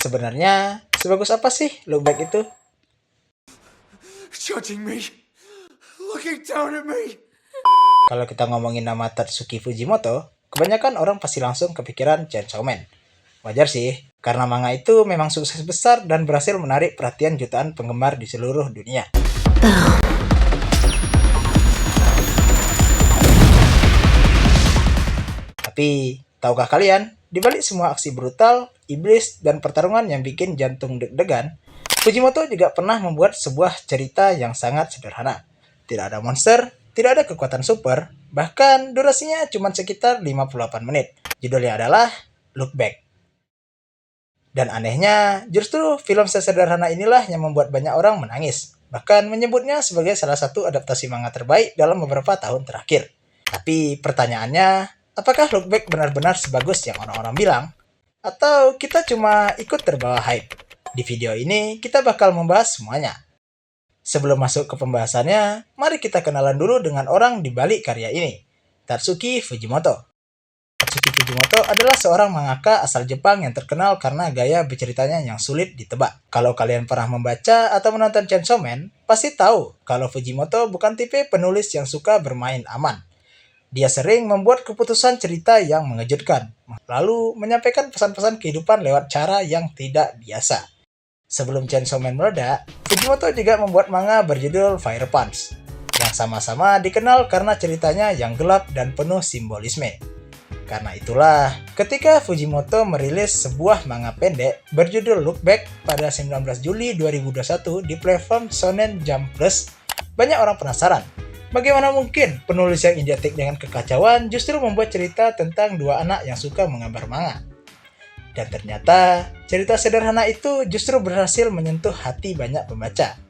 Sebenarnya, sebagus apa sih look back itu? Judging me, looking down at me. Kalau kita ngomongin nama Tatsuki Fujimoto, kebanyakan orang pasti langsung kepikiran Chainsaw Man. Wajar sih, karena manga itu memang sukses besar dan berhasil menarik perhatian jutaan penggemar di seluruh dunia. Tapi, tahukah kalian, di balik semua aksi brutal, iblis, dan pertarungan yang bikin jantung deg-degan, Fujimoto juga pernah membuat sebuah cerita yang sangat sederhana. Tidak ada monster, tidak ada kekuatan super, bahkan durasinya cuma sekitar 58 menit. Judulnya adalah Look Back. Dan anehnya, justru film sesederhana inilah yang membuat banyak orang menangis. Bahkan menyebutnya sebagai salah satu adaptasi manga terbaik dalam beberapa tahun terakhir. Tapi pertanyaannya, apakah Look Back benar-benar sebagus yang orang-orang bilang? Atau kita cuma ikut terbawa hype? Di video ini, kita bakal membahas semuanya. Sebelum masuk ke pembahasannya, mari kita kenalan dulu dengan orang di balik karya ini, Tatsuki Fujimoto. Tatsuki Fujimoto adalah seorang mangaka asal Jepang yang terkenal karena gaya berceritanya yang sulit ditebak. Kalau kalian pernah membaca atau menonton Chainsaw Man, pasti tahu kalau Fujimoto bukan tipe penulis yang suka bermain aman. Dia sering membuat keputusan cerita yang mengejutkan, lalu menyampaikan pesan-pesan kehidupan lewat cara yang tidak biasa. Sebelum Chainsaw Man meledak, Fujimoto juga membuat manga berjudul Fire Punch, yang sama-sama dikenal karena ceritanya yang gelap dan penuh simbolisme. Karena itulah, ketika Fujimoto merilis sebuah manga pendek berjudul Look Back pada 19 Juli 2021 di platform Shonen Jump Plus, banyak orang penasaran, bagaimana mungkin penulis yang identik dengan kekacauan justru membuat cerita tentang dua anak yang suka menggambar manga. Dan ternyata, cerita sederhana itu justru berhasil menyentuh hati banyak pembaca.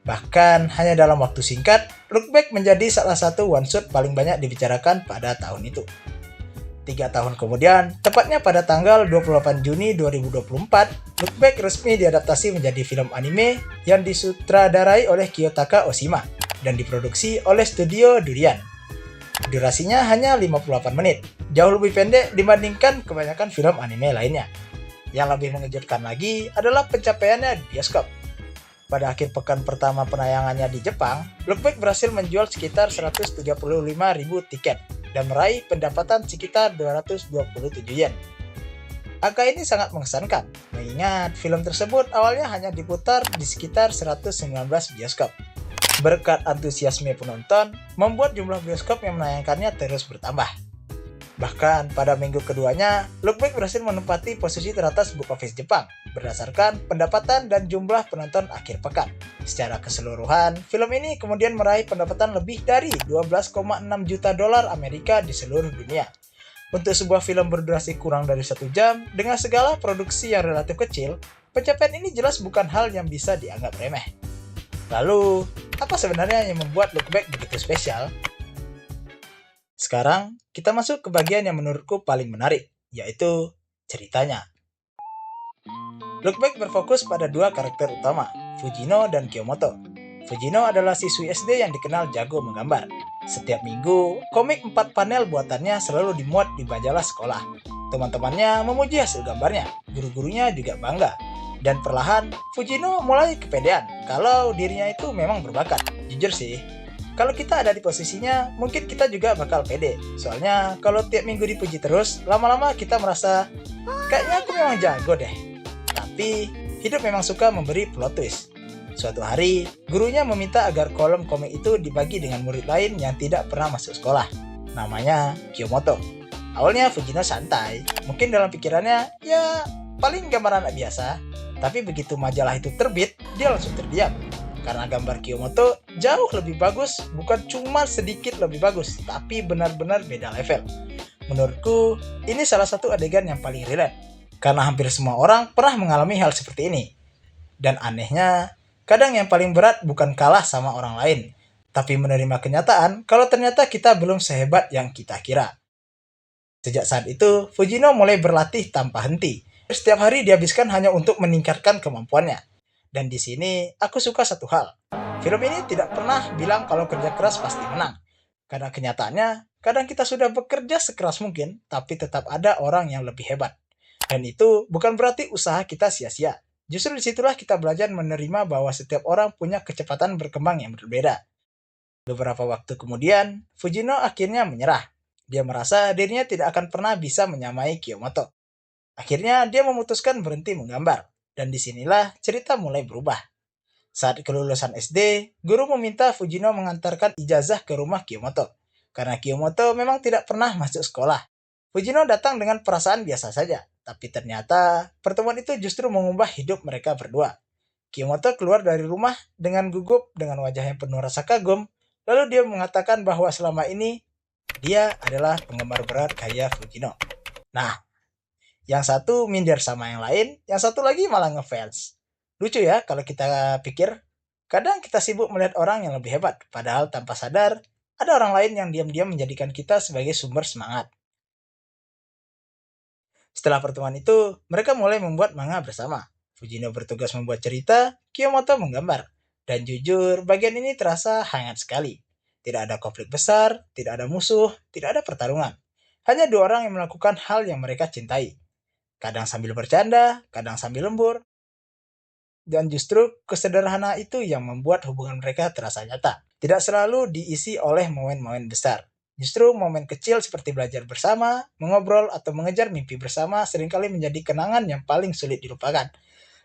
Bahkan, hanya dalam waktu singkat, Look Back menjadi salah satu one-shot paling banyak dibicarakan pada tahun itu. 3 tahun kemudian, tepatnya pada tanggal 28 Juni 2024, Look Back resmi diadaptasi menjadi film anime yang disutradarai oleh Kiyotaka Oshima dan diproduksi oleh studio Durian. Durasinya hanya 58 menit, jauh lebih pendek dibandingkan kebanyakan film anime lainnya. Yang lebih mengejutkan lagi adalah pencapaiannya di bioskop. Pada akhir pekan pertama penayangannya di Jepang, Look Back berhasil menjual sekitar 135.000 tiket dan meraih pendapatan sekitar 227 yen. Angka ini sangat mengesankan, mengingat film tersebut awalnya hanya diputar di sekitar 119 bioskop. Berkat antusiasme penonton, membuat jumlah bioskop yang menayangkannya terus bertambah. Bahkan pada minggu keduanya, Look Back berhasil menempati posisi teratas box office Jepang berdasarkan pendapatan dan jumlah penonton akhir pekan. Secara keseluruhan, film ini kemudian meraih pendapatan lebih dari 12,6 juta dolar Amerika di seluruh dunia. Untuk sebuah film berdurasi kurang dari 1 jam, dengan segala produksi yang relatif kecil, pencapaian ini jelas bukan hal yang bisa dianggap remeh. Lalu, apa sebenarnya yang membuat Look Back begitu spesial? Sekarang, kita masuk ke bagian yang menurutku paling menarik, yaitu ceritanya. Look Back berfokus pada dua karakter utama, Fujino dan Kiyomoto. Fujino adalah siswi SD yang dikenal jago menggambar. Setiap minggu, komik 4 panel buatannya selalu dimuat di majalah sekolah. Teman-temannya memuji hasil gambarnya, guru-gurunya juga bangga. Dan perlahan, Fujino mulai kepedean kalau dirinya itu memang berbakat. Jujur sih, kalau kita ada di posisinya, mungkin kita juga bakal pede. Soalnya, kalau tiap minggu dipuji terus, lama-lama kita merasa, kayaknya aku memang jago deh. Tapi, hidup memang suka memberi plot twist. Suatu hari, gurunya meminta agar kolom komik itu dibagi dengan murid lain yang tidak pernah masuk sekolah. Namanya Kiyomoto. Awalnya Fujino santai, mungkin dalam pikirannya, ya paling gambar anak biasa. Tapi begitu majalah itu terbit, dia langsung terdiam. Karena gambar Kiyomoto jauh lebih bagus, bukan cuma sedikit lebih bagus, tapi benar-benar beda level. Menurutku, ini salah satu adegan yang paling relate. Karena hampir semua orang pernah mengalami hal seperti ini. Dan anehnya, kadang yang paling berat bukan kalah sama orang lain, tapi menerima kenyataan kalau ternyata kita belum sehebat yang kita kira. Sejak saat itu, Fujino mulai berlatih tanpa henti. Setiap hari dihabiskan hanya untuk meningkatkan kemampuannya. Dan di sini, aku suka satu hal. Film ini tidak pernah bilang kalau kerja keras pasti menang. Karena kenyataannya, kadang kita sudah bekerja sekeras mungkin, tapi tetap ada orang yang lebih hebat. Dan itu bukan berarti usaha kita sia-sia. Justru disitulah kita belajar menerima bahwa setiap orang punya kecepatan berkembang yang berbeda. Beberapa waktu kemudian, Fujino akhirnya menyerah. Dia merasa dirinya tidak akan pernah bisa menyamai Kiyomoto. Akhirnya dia memutuskan berhenti menggambar. Dan disinilah cerita mulai berubah. Saat kelulusan SD, guru meminta Fujino mengantarkan ijazah ke rumah Kiyomoto. Karena Kiyomoto memang tidak pernah masuk sekolah. Fujino datang dengan perasaan biasa saja. Tapi ternyata pertemuan itu justru mengubah hidup mereka berdua. Kiyomoto keluar dari rumah dengan gugup dengan wajah yang penuh rasa kagum. Lalu dia mengatakan bahwa selama ini dia adalah penggemar berat kayak Fujino. Nah, yang satu minder sama yang lain, yang satu lagi malah ngefans. Lucu ya kalau kita pikir. Kadang kita sibuk melihat orang yang lebih hebat, padahal tanpa sadar ada orang lain yang diam-diam menjadikan kita sebagai sumber semangat. Setelah pertemuan itu, mereka mulai membuat manga bersama. Fujino bertugas membuat cerita, Kiyomoto menggambar. Dan jujur, bagian ini terasa hangat sekali. Tidak ada konflik besar, tidak ada musuh, tidak ada pertarungan. Hanya dua orang yang melakukan hal yang mereka cintai. Kadang sambil bercanda, kadang sambil lembur. Dan justru kesederhanaan itu yang membuat hubungan mereka terasa nyata. Tidak selalu diisi oleh momen-momen besar. Justru momen kecil seperti belajar bersama, mengobrol, atau mengejar mimpi bersama seringkali menjadi kenangan yang paling sulit dilupakan.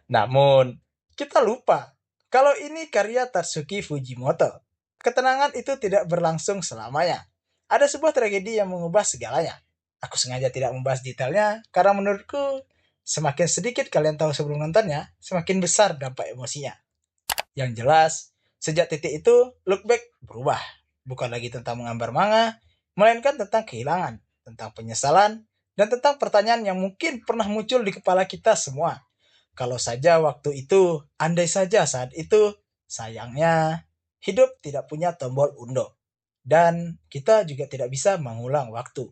Namun, kita lupa kalau ini karya Tatsuki Fujimoto. Ketenangan itu tidak berlangsung selamanya. Ada sebuah tragedi yang mengubah segalanya. Aku sengaja tidak membahas detailnya karena menurutku semakin sedikit kalian tahu sebelum nontonnya, semakin besar dampak emosinya. Yang jelas, sejak titik itu, Look Back berubah. Bukan lagi tentang menggambar manga, melainkan tentang kehilangan, tentang penyesalan, dan tentang pertanyaan yang mungkin pernah muncul di kepala kita semua. Kalau saja waktu itu, andai saja saat itu, sayangnya hidup tidak punya tombol undo. Dan kita juga tidak bisa mengulang waktu.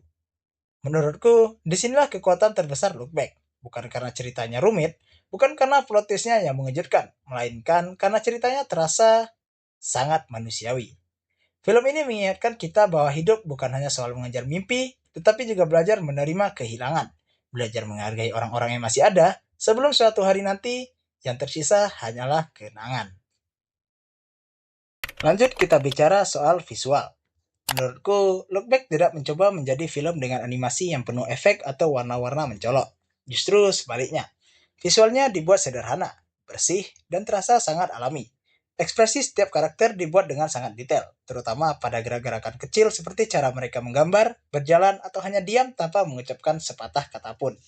Menurutku, disinilah kekuatan terbesar Look Back. Bukan karena ceritanya rumit, bukan karena plot twist-nya yang mengejutkan, melainkan karena ceritanya terasa sangat manusiawi. Film ini mengingatkan kita bahwa hidup bukan hanya soal mengejar mimpi, tetapi juga belajar menerima kehilangan. Belajar menghargai orang-orang yang masih ada, sebelum suatu hari nanti, yang tersisa hanyalah kenangan. Lanjut kita bicara soal visual. Menurutku, Look Back tidak mencoba menjadi film dengan animasi yang penuh efek atau warna-warna mencolok. Justru sebaliknya, visualnya dibuat sederhana, bersih, dan terasa sangat alami. Ekspresi setiap karakter dibuat dengan sangat detail, terutama pada gerak-gerakan kecil seperti cara mereka menggambar, berjalan, atau hanya diam tanpa mengucapkan sepatah kata pun.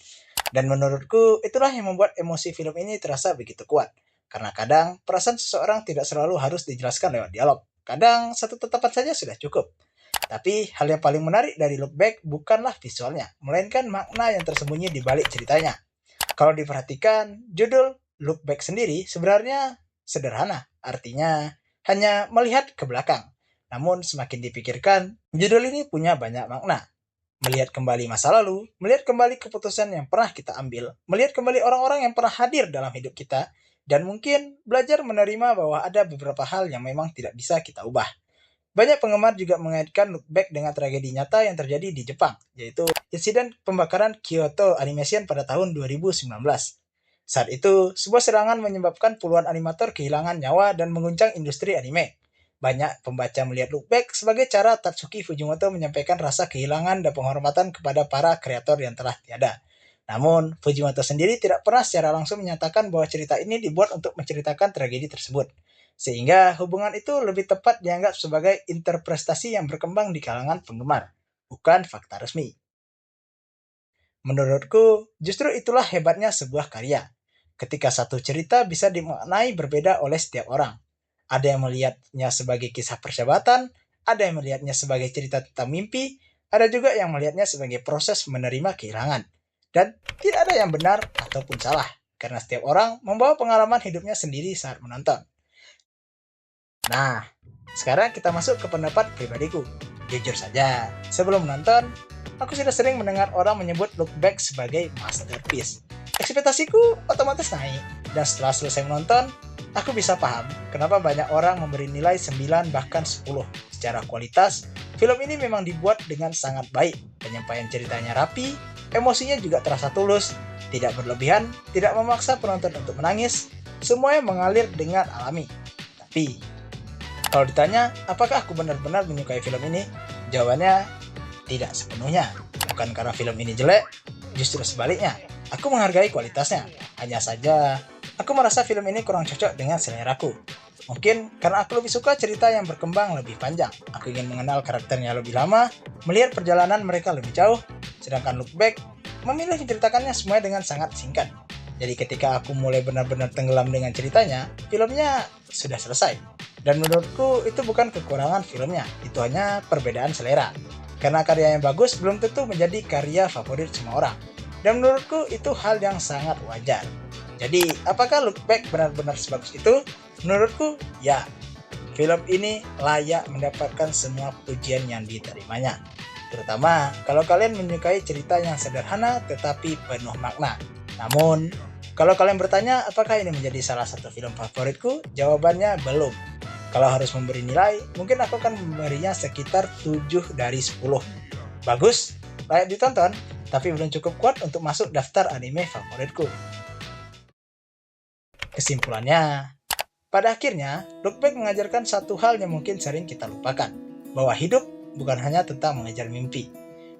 Dan menurutku, itulah yang membuat emosi film ini terasa begitu kuat. Karena kadang, perasaan seseorang tidak selalu harus dijelaskan lewat dialog. Kadang, satu tatapan saja sudah cukup. Tapi, hal yang paling menarik dari Look Back bukanlah visualnya, melainkan makna yang tersembunyi di balik ceritanya. Kalau diperhatikan, judul Look Back sendiri sebenarnya sederhana. Artinya, hanya melihat ke belakang. Namun, semakin dipikirkan, judul ini punya banyak makna. Melihat kembali masa lalu, melihat kembali keputusan yang pernah kita ambil, melihat kembali orang-orang yang pernah hadir dalam hidup kita, dan mungkin belajar menerima bahwa ada beberapa hal yang memang tidak bisa kita ubah. Banyak penggemar juga mengaitkan Look Back dengan tragedi nyata yang terjadi di Jepang, yaitu insiden pembakaran Kyoto Animation pada tahun 2019. Saat itu, sebuah serangan menyebabkan puluhan animator kehilangan nyawa dan mengguncang industri anime. Banyak pembaca melihat Look Back sebagai cara Tatsuki Fujimoto menyampaikan rasa kehilangan dan penghormatan kepada para kreator yang telah tiada. Namun, Fujimoto sendiri tidak pernah secara langsung menyatakan bahwa cerita ini dibuat untuk menceritakan tragedi tersebut. Sehingga hubungan itu lebih tepat dianggap sebagai interpretasi yang berkembang di kalangan penggemar, bukan fakta resmi. Menurutku, justru itulah hebatnya sebuah karya. Ketika satu cerita bisa dimaknai berbeda oleh setiap orang. Ada yang melihatnya sebagai kisah persahabatan, ada yang melihatnya sebagai cerita tentang mimpi, ada juga yang melihatnya sebagai proses menerima kehilangan. Dan tidak ada yang benar ataupun salah, karena setiap orang membawa pengalaman hidupnya sendiri saat menonton. Nah, sekarang kita masuk ke pendapat pribadiku. Jujur saja, sebelum menonton, aku sudah sering mendengar orang menyebut Look Back sebagai masterpiece. Ekspektasiku otomatis naik, dan setelah selesai menonton, aku bisa paham kenapa banyak orang memberi nilai 9 bahkan 10. Secara kualitas, film ini memang dibuat dengan sangat baik. Penyampaian ceritanya rapi, emosinya juga terasa tulus, Tidak berlebihan, tidak memaksa penonton untuk menangis, semuanya mengalir dengan alami. Tapi, kalau ditanya, apakah aku benar-benar menyukai film ini? Jawabannya, tidak sepenuhnya. Bukan karena film ini jelek, justru sebaliknya. Aku menghargai kualitasnya. Hanya saja, aku merasa film ini kurang cocok dengan seleraku. Mungkin karena aku lebih suka cerita yang berkembang lebih panjang. Aku ingin mengenal karakternya lebih lama, melihat perjalanan mereka lebih jauh, sedangkan Look Back memilih menceritakannya semuanya dengan sangat singkat. Jadi ketika aku mulai benar-benar tenggelam dengan ceritanya, filmnya sudah selesai. Dan menurutku itu bukan kekurangan filmnya, itu hanya perbedaan selera. Karena karya yang bagus belum tentu menjadi karya favorit semua orang. Dan menurutku itu hal yang sangat wajar. Jadi, apakah Look Back benar-benar sebagus itu? Menurutku, ya. Film ini layak mendapatkan semua pujian yang diterimanya. Terutama kalau kalian menyukai cerita yang sederhana tetapi penuh makna. Namun, kalau kalian bertanya apakah ini menjadi salah satu film favoritku, jawabannya belum. Kalau harus memberi nilai, mungkin aku akan memberinya sekitar 7 dari 10. Bagus, layak ditonton, tapi belum cukup kuat untuk masuk daftar anime favoritku. Kesimpulannya, pada akhirnya, Look Back mengajarkan satu hal yang mungkin sering kita lupakan, bahwa hidup bukan hanya tentang mengejar mimpi,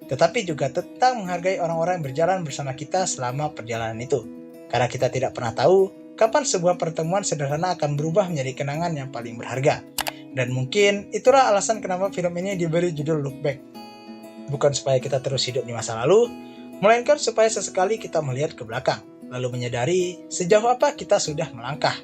tetapi juga tentang menghargai orang-orang yang berjalan bersama kita selama perjalanan itu. Karena kita tidak pernah tahu kapan sebuah pertemuan sederhana akan berubah menjadi kenangan yang paling berharga. Dan mungkin itulah alasan kenapa film ini diberi judul Look Back. Bukan supaya kita terus hidup di masa lalu, melainkan supaya sesekali kita melihat ke belakang, lalu menyadari sejauh apa kita sudah melangkah.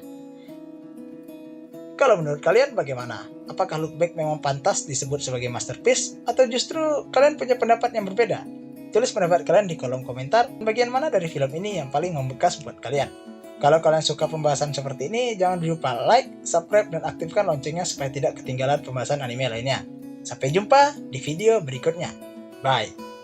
Kalau menurut kalian bagaimana? Apakah Look Back memang pantas disebut sebagai masterpiece? Atau justru kalian punya pendapat yang berbeda? Tulis pendapat kalian di kolom komentar. Bagian mana dari film ini yang paling membekas buat kalian? Kalau kalian suka pembahasan seperti ini, jangan lupa like, subscribe, dan aktifkan loncengnya supaya tidak ketinggalan pembahasan anime lainnya. Sampai jumpa di video berikutnya. Bye!